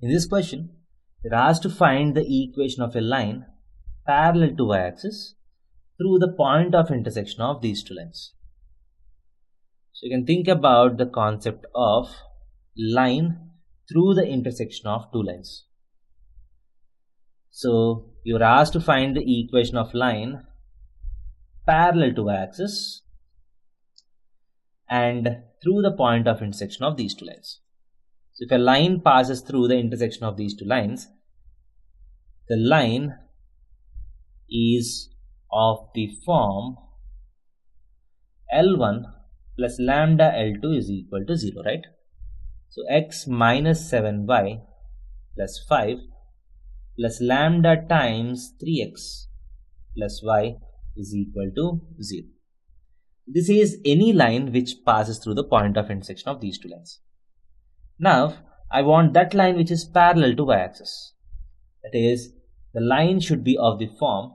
In this question, you're asked to find the equation of a line parallel to y-axis through the point of intersection of these two lines. So you can think about the concept of line through the intersection of two lines. So you're asked to find the equation of line parallel to y-axis and through the point of intersection of these two lines. So if a line passes through the intersection of these two lines, the line is of the form L1 plus lambda L2 is equal to 0, right? So x minus 7y plus 5 plus lambda times 3x plus y is equal to 0. This is any line which passes through the point of intersection of these two lines. Now, I want that line which is parallel to y-axis. That is, the line should be of the form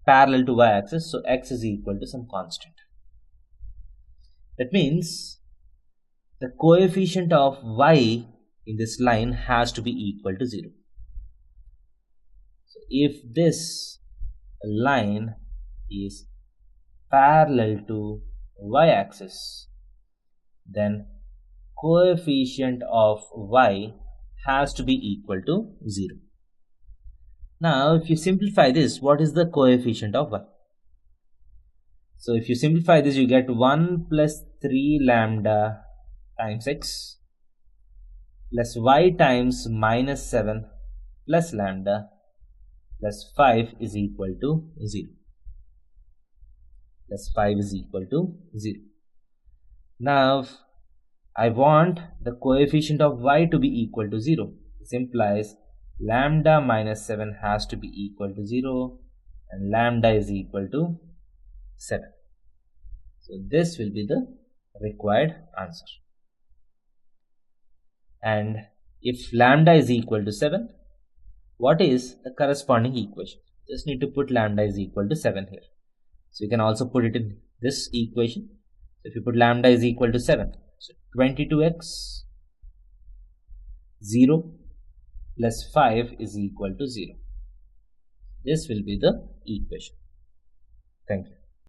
parallel to y-axis, so x is equal to some constant. That means the coefficient of y in this line has to be equal to 0. So if this line is parallel to y-axis, then coefficient of y has to be equal to 0. Now, if you simplify this, what is the coefficient of y? So if you simplify this, you get 1 plus 3 lambda times x plus y times minus 7 plus lambda plus 5 is equal to 0. Plus 5 is equal to 0. Now, I want the coefficient of y to be equal to 0. This implies lambda minus 7 has to be equal to 0 and lambda is equal to 7. So this will be the required answer. And if lambda is equal to 7, what is the corresponding equation? Just need to put lambda is equal to 7 here. So you can also put it in this equation. So if you put lambda is equal to 7, so 22x 0 plus 5 is equal to 0. This will be the equation. Thank you.